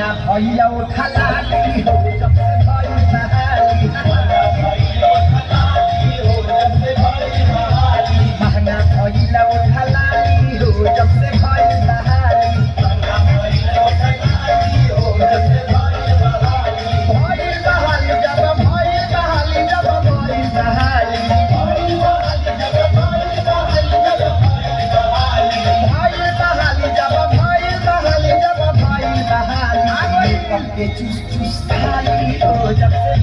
महंगा भइला उठालाली हो जब से भइल बहाली महंगा भइला उठालाली हो जब से भइल बहाली महंगा भइला उठालाली हो जब से भइल बहाली महंगा भइला उठालाली हो जब से भइल बहाली भइल बहाली जब भइल बहाली जब भइल बहाली भइल बहाली जब भइल बहाली जब भइल बहाली भइल बहाली जब भइल बहाली जब भइल बहाली के चुस चुस खाली हो जब से